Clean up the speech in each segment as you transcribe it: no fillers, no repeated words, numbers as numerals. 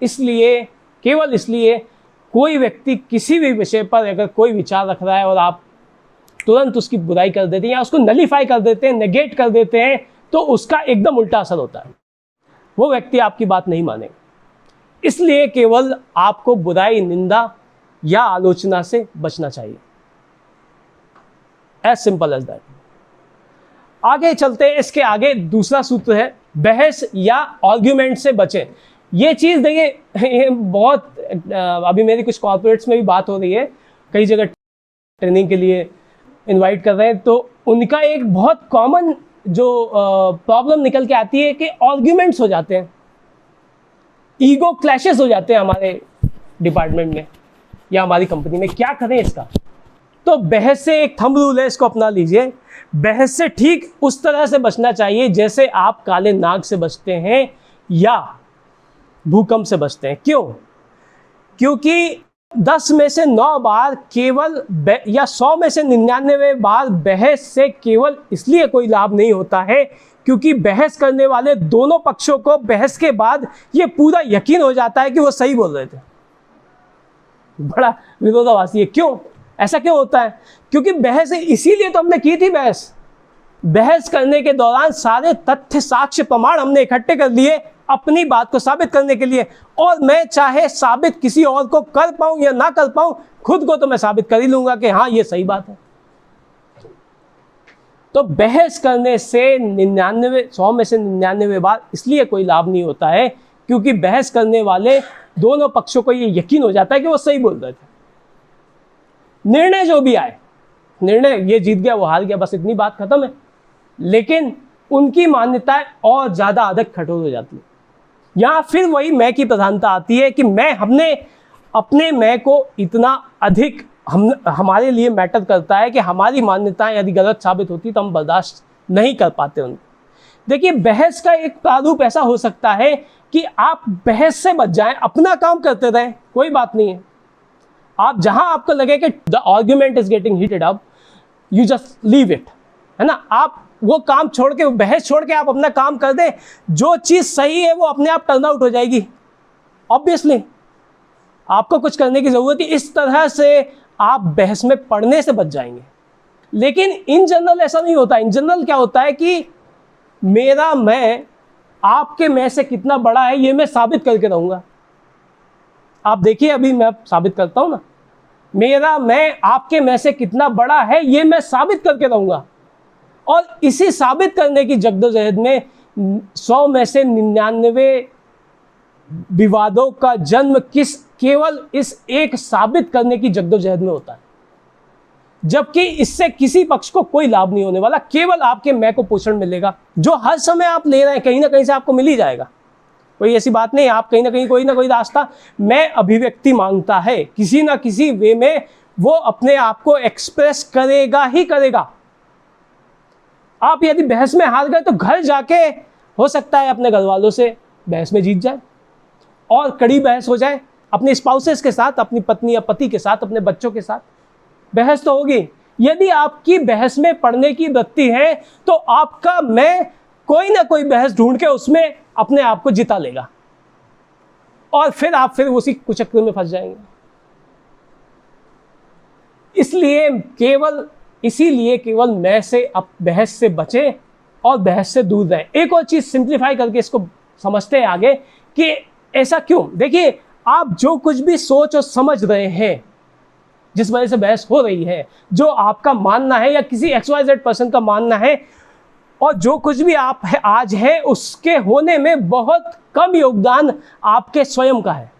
इसलिए, केवल इसलिए कोई व्यक्ति किसी भी विषय पर अगर कोई विचार रख रहा है और आप तुरंत उसकी बुराई कर देते हैं या उसको नलीफाई कर देते हैं, नेगेट कर देते हैं, तो उसका एकदम उल्टा असर होता है। वो व्यक्ति आपकी बात नहीं मानेगा। इसलिए केवल आपको बुराई, निंदा या आलोचना से बचना चाहिए। As simple as that. आगे चलते हैं। इसके आगे दूसरा सूत्र है, बहस या आर्ग्यूमेंट से बचें। ये चीज़ देखिए, बहुत अभी मेरी कुछ कॉर्पोरेट्स में भी बात हो रही है, कई जगह ट्रेनिंग के लिए इनवाइट कर रहे हैं, तो उनका एक बहुत कॉमन जो प्रॉब्लम निकल के आती है कि आर्ग्यूमेंट्स हो जाते हैं, ईगो क्लैशेस हो जाते हैं हमारे डिपार्टमेंट में या हमारी कंपनी में। क्या करें इसका? तो बहस से एक थंब रूल है, इसको अपना लीजिए। बहस से ठीक उस तरह से बचना चाहिए जैसे आप काले नाग से बचते हैं या भूकंप से बचते हैं। क्यों? क्योंकि 10 में से 9 बार केवल या 100 में से 99 बार बहस से केवल इसलिए कोई लाभ नहीं होता है क्योंकि बहस करने वाले दोनों पक्षों को बहस के बाद ये पूरा यकीन हो जाता है कि वो सही बोल रहे थे। बड़ा विरोधाभासी है। क्यों? ऐसा क्यों होता है? क्योंकि बहस इसीलिए तो हमने की थी। बहस करने के दौरान सारे तथ्य, साक्ष्य, प्रमाण हमने इकट्ठे कर लिए अपनी बात को साबित करने के लिए, और मैं चाहे साबित किसी और को कर पाऊं या ना कर पाऊं, खुद को तो मैं साबित कर ही लूंगा कि हाँ ये सही बात है। तो बहस करने से 100 में से 99 बार इसलिए कोई लाभ नहीं होता है क्योंकि बहस करने वाले दोनों पक्षों को ये यकीन हो जाता है कि वो सही बोल रहे थे। निर्णय जो भी आए, निर्णय ये जीत गया वो हार गया, बस इतनी बात खत्म है। लेकिन उनकी मान्यताएं और ज्यादा अधिक कठोर हो जाती है। यहां फिर वही मैं की प्रधानता आती है कि हमने अपने मैं को इतना अधिक हमारे लिए मैटर करता है कि हमारी मान्यताएं यदि गलत साबित होती तो हम बर्दाश्त नहीं कर पाते उनको। देखिए, बहस का एक प्रारूप ऐसा हो सकता है कि आप बहस से बच जाएं, अपना काम करते रहें, कोई बात नहीं है। आप जहां आपको लगे कि the argument is getting heated up, you just leave it, है ना। आप वो काम छोड़ के, बहस छोड़ के आप अपना काम कर दें। जो चीज सही है वो अपने आप टर्न आउट हो जाएगी। ऑब्वियसली आपको कुछ करने की जरूरत है। इस तरह से आप बहस में पड़ने से बच जाएंगे। लेकिन इन जनरल ऐसा नहीं होता। इन जनरल क्या होता है कि मेरा मैं आपके मैं से कितना बड़ा है ये मैं साबित करके रहूंगा। आप देखिए, अभी मैं साबित करता हूं ना, मेरा मैं आपके मैं से कितना बड़ा है ये मैं साबित करके रहूंगा। और इसी साबित करने की जद्दोजहद में 100 में से 99 विवादों का जन्म केवल इस एक साबित करने की जद्दोजहद में होता है, जबकि इससे किसी पक्ष को कोई लाभ नहीं होने वाला। केवल आपके मैं को पोषण मिलेगा जो हर समय आप ले रहे हैं, कहीं ना कहीं से आपको मिल ही जाएगा। कोई ऐसी बात नहीं, आप कहीं ना कहीं कोई ना कोई रास्ता मैं अभिव्यक्ति मांगता है, किसी ना किसी वे में वो अपने आप को एक्सप्रेस करेगा ही करेगा। आप यदि बहस में हार गए तो घर जाके हो सकता है अपने घर वालों से बहस में जीत जाए और कड़ी बहस हो जाए, अपने स्पाउसेस के साथ, अपनी पत्नी या पति के साथ, अपने बच्चों के साथ बहस तो होगी। यदि आपकी बहस में पड़ने की वृत्ति है तो आपका मैं कोई ना कोई बहस ढूंढ के उसमें अपने आप को जिता लेगा और फिर आप उसी कुचक्र में फंस जाएंगे। इसीलिए केवल मैं से आप बहस से बचें और बहस से दूर रहें। एक और चीज सिंप्लीफाई करके इसको समझते हैं आगे कि ऐसा क्यों। देखिए, आप जो कुछ भी सोच और समझ रहे हैं, जिस वजह से बहस हो रही है, जो आपका मानना है या किसी XYZ पर्सन का मानना है, और जो कुछ भी आप आज है उसके होने में बहुत कम योगदान आपके स्वयं का है।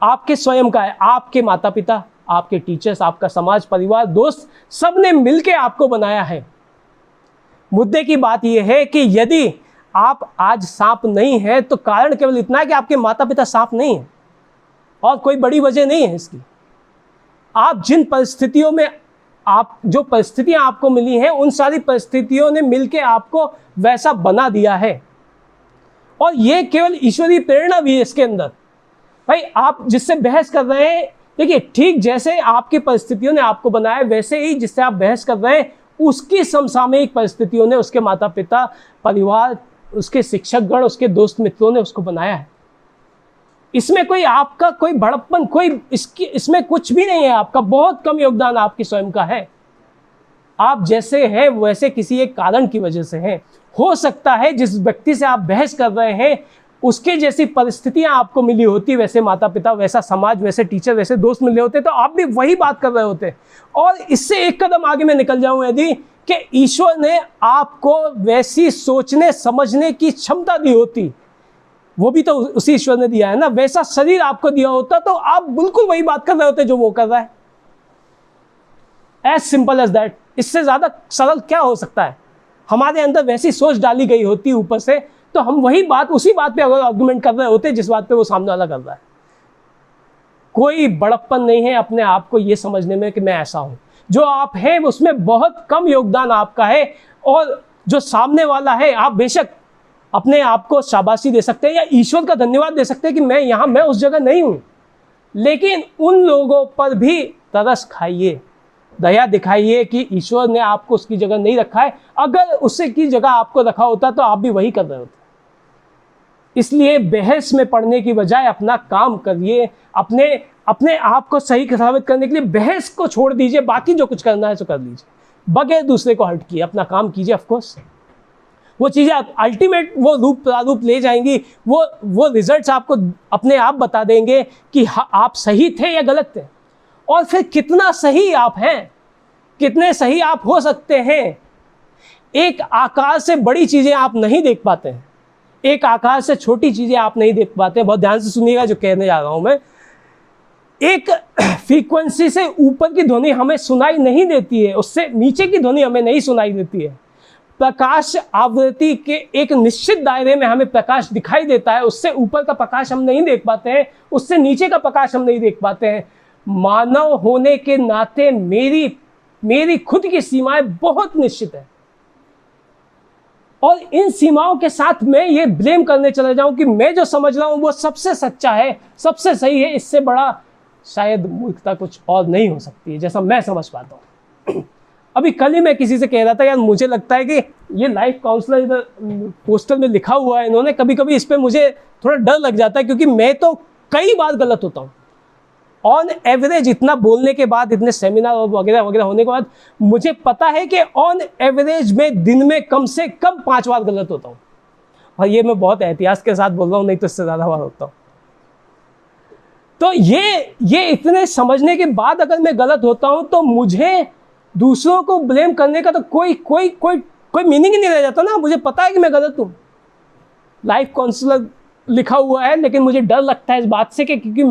आपके स्वयं का है। आपके माता पिता, आपके टीचर्स, आपका समाज, परिवार, दोस्त, सब ने मिलकर आपको बनाया है। मुद्दे की बात यह है कि यदि आप आज सांप नहीं है तो कारण केवल इतना है कि आपके माता पिता सांप नहीं है और कोई बड़ी वजह नहीं है इसकी। आप जिन परिस्थितियों में जो परिस्थितियां आपको मिली हैं, उन सारी परिस्थितियों ने मिलकर आपको वैसा बना दिया है और यह केवल ईश्वरीय प्रेरणा भी है इसके अंदर। भाई, आप जिससे बहस कर रहे हैं, देखिए, ठीक जैसे आपकी परिस्थितियों ने आपको बनाया, वैसे ही जिससे आप बहस कर रहे हैं उसकी समसामयिक परिस्थितियों ने, उसके माता पिता, परिवार, उसके शिक्षकगण, उसके दोस्त मित्रों ने उसको बनाया है। इसमें कोई आपका कोई बड़प्पन, इसमें कुछ भी नहीं है। आपका बहुत कम योगदान आपकी स्वयं का है। आप जैसे हैं वैसे किसी एक कारण की वजह से हैं। हो सकता है जिस व्यक्ति से आप बहस कर रहे हैं उसके जैसी परिस्थितियां आपको मिली होती, वैसे माता पिता, वैसा समाज, वैसे टीचर, वैसे दोस्त मिले होते, तो आप भी वही बात कर रहे होते। और इससे एक कदम आगे मैं निकल जाऊं यदि कि ईश्वर ने आपको वैसी सोचने समझने की क्षमता दी होती, वो भी तो उसी ईश्वर ने दिया है ना, वैसा शरीर आपको दिया होता तो आप बिल्कुल वही बात कर रहे होते जो वो कर रहा है। As simple as that. इससे ज्यादा सरल क्या हो सकता है? हमारे अंदर वैसी सोच डाली गई होती ऊपर से, तो हम वही बात, उसी बात पे अगर आर्गुमेंट कर रहे होते जिस बात पे वो सामने वाला कर रहा है। कोई बड़प्पन नहीं है अपने आप को ये समझने में कि मैं ऐसा हूं। जो आप हैं उसमें बहुत कम योगदान आपका है, और जो सामने वाला है, आप बेशक अपने आप को शाबाशी दे सकते हैं या ईश्वर का धन्यवाद दे सकते हैं कि मैं उस जगह नहीं हूं, लेकिन उन लोगों पर भी तरस खाइए, दया दिखाइए कि ईश्वर ने आपको उसकी जगह नहीं रखा है। अगर उससे की जगह आपको रखा होता तो आप भी वही कर रहे होते। इसलिए बहस में पड़ने की बजाय अपना काम करिए। अपने आप को सही साबित करने के लिए बहस को छोड़ दीजिए, बाकी जो कुछ करना है तो कर लीजिए, बगैर दूसरे को हर्ट किए अपना काम कीजिए। ऑफकोर्स वो चीज़ें अल्टीमेट वो रूप प्रारूप ले जाएंगी, वो रिजल्ट्स आपको अपने आप बता देंगे कि आप सही थे या गलत थे, और फिर कितना सही आप हैं, कितने सही आप हो सकते हैं। एक आकार से बड़ी चीज़ें आप नहीं देख पाते हैं, एक आकार से छोटी चीज़ें आप नहीं देख पाते। बहुत ध्यान से सुनिएगा जो कहने जा रहा हूं मैं। एक फ्रीक्वेंसी से ऊपर की ध्वनि हमें सुनाई नहीं देती है, उससे नीचे की ध्वनि हमें नहीं सुनाई देती है। प्रकाश आवृत्ति के एक निश्चित दायरे में हमें प्रकाश दिखाई देता है, उससे ऊपर का प्रकाश हम नहीं देख पाते हैं, उससे नीचे का प्रकाश हम नहीं देख पाते हैं। मानव होने के नाते मेरी खुद की सीमाएं बहुत निश्चित है, और इन सीमाओं के साथ मैं ये ब्लेम करने चला जाऊं कि मैं जो समझ रहा हूं वो सबसे सच्चा है, सबसे सही है, इससे बड़ा शायद मूर्खता कुछ और नहीं हो सकती है जैसा मैं समझ पाता हूं। अभी कल ही मैं किसी से कह रहा था, यार मुझे लगता है कि ये लाइफ काउंसलर इधर पोस्टर में लिखा हुआ है इन्होंने, कभी कभी इस पर मुझे थोड़ा डर लग जाता है, क्योंकि मैं तो कई बार गलत होता हूँ। ऑन एवरेज इतना बोलने के बाद, इतने सेमिनार और वगैरह वगैरह होने के बाद, मुझे पता है कि ऑन एवरेज में दिन में कम से कम 5 बार गलत होता हूँ, और ये मैं बहुत एहतियात के साथ बोल रहा हूँ, नहीं तो इससे ज़्यादा बार होता हूँ। तो ये इतने समझने के बाद अगर मैं गलत होता हूँ तो मुझे दूसरों को ब्लेम करने का तो कोई मीनिंग ही नहीं रह जाता ना। मुझे पता है कि मैं गलत हूँ, लाइफ काउंसलर लिखा हुआ है, लेकिन मुझे डर लगता है इस बात से कि क्योंकि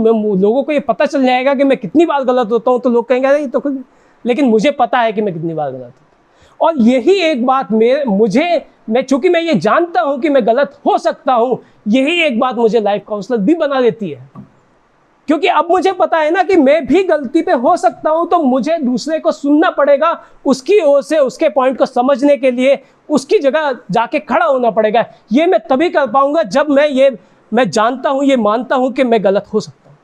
लोगों को ये पता चल जाएगा कि मैं कितनी बार गलत होता हूँ, तो लोग कहेंगे अरे ये तो खुद, लेकिन मुझे पता है कि मैं कितनी बार गलत होता हूँ। और यही एक बात चूंकि मैं ये जानता हूँ कि मैं गलत हो सकता हूँ, यही एक बात मुझे लाइफ काउंसलर भी बना देती है, क्योंकि अब मुझे पता है ना कि मैं भी गलती पे हो सकता हूं, तो मुझे दूसरे को सुनना पड़ेगा, उसकी ओर से उसके पॉइंट को समझने के लिए उसकी जगह जाके खड़ा होना पड़ेगा। ये मैं तभी कर पाऊंगा जब मैं जानता हूं, ये मानता हूं कि मैं गलत हो सकता हूं।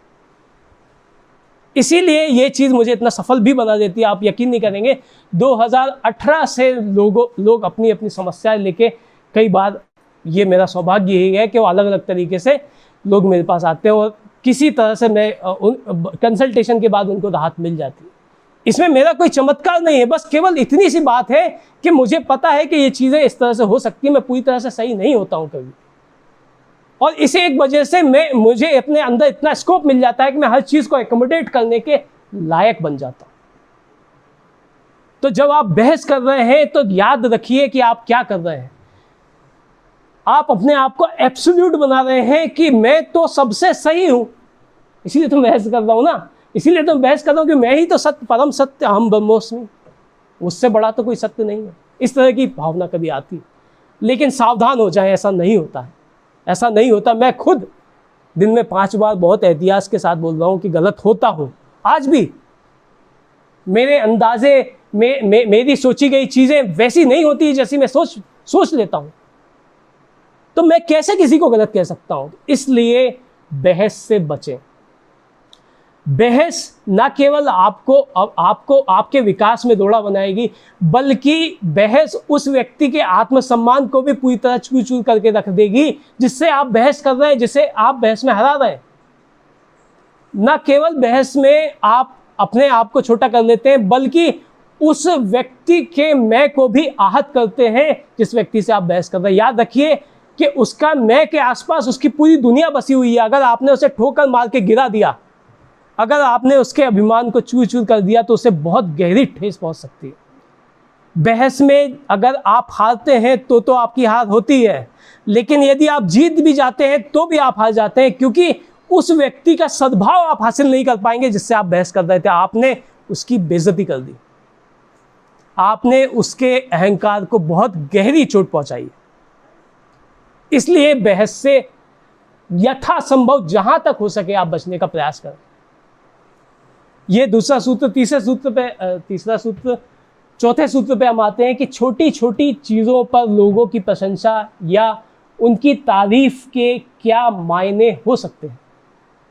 इसीलिए ये चीज़ मुझे इतना सफल भी बना देती है। आप यकीन नहीं करेंगे, 2018 से लोग अपनी अपनी समस्याएं लेके, कई बार ये मेरा सौभाग्य यही है कि वो अलग अलग तरीके से लोग मेरे पास आते हैं, और किसी तरह से मैं कंसल्टेशन के बाद उनको राहत मिल जाती है। इसमें मेरा कोई चमत्कार नहीं है, बस केवल इतनी सी बात है कि मुझे पता है कि ये चीज़ें इस तरह से हो सकती है। मैं पूरी तरह से सही नहीं होता हूँ कभी, और इसी एक वजह से मुझे अपने अंदर इतना स्कोप मिल जाता है कि मैं हर चीज़ को एकोमोडेट करने के लायक बन जाता हूँ। तो जब आप बहस कर रहे हैं तो याद रखिए कि आप क्या कर रहे हैं। आप अपने आप को एब्सोल्यूट बना रहे हैं कि मैं तो सबसे सही हूं, इसीलिए तो बहस कर रहा हूं ना, इसीलिए तो बहस कर रहा हूं कि मैं ही तो सत्य, परम सत्य, अहम ब्रह्मोस्मि, उससे बड़ा तो कोई सत्य नहीं है। इस तरह की भावना कभी आती, लेकिन सावधान हो जाए, ऐसा नहीं होता है, ऐसा नहीं होता। मैं खुद दिन में 5 बार बहुत एहतियात के साथ बोल रहा हूं कि गलत होता हूं। आज भी मेरे अंदाजे में मेरी सोची गई चीज़ें वैसी नहीं होती जैसी मैं सोच लेता हूं, तो मैं कैसे किसी को गलत कह सकता हूं। इसलिए बहस से बचें। बहस न केवल आपको आपके विकास में दोड़ा बनाएगी, बल्कि बहस उस व्यक्ति के आत्मसम्मान को भी पूरी तरह चूर चूर करके रख देगी जिससे आप बहस कर रहे हैं, जिसे आप बहस में हरा रहे हैं। न केवल बहस में आप अपने आप को छोटा कर लेते हैं, बल्कि उस व्यक्ति के मैं को भी आहत करते हैं जिस व्यक्ति से आप बहस कर रहे हैं। याद रखिए कि उसका मैं के आसपास उसकी पूरी दुनिया बसी हुई है। अगर आपने उसे ठोकर मार के गिरा दिया, अगर आपने उसके अभिमान को चूर चूर कर दिया, तो उसे बहुत गहरी ठेस पहुंच सकती है। बहस में अगर आप हारते हैं तो आपकी हार होती है, लेकिन यदि आप जीत भी जाते हैं तो भी आप हार जाते हैं, क्योंकि उस व्यक्ति का सद्भाव आप हासिल नहीं कर पाएंगे जिससे आप बहस कर रहे थे। आपने उसकी बेइज्जती कर दी, आपने उसके अहंकार को बहुत गहरी चोट पहुंचाई। इसलिए बहस से यथासंभव जहां तक हो सके आप बचने का प्रयास करें। ये दूसरा सूत्र। तीसरा सूत्र, चौथे सूत्र पे हम आते हैं कि छोटी छोटी चीज़ों पर लोगों की प्रशंसा या उनकी तारीफ के क्या मायने हो सकते हैं।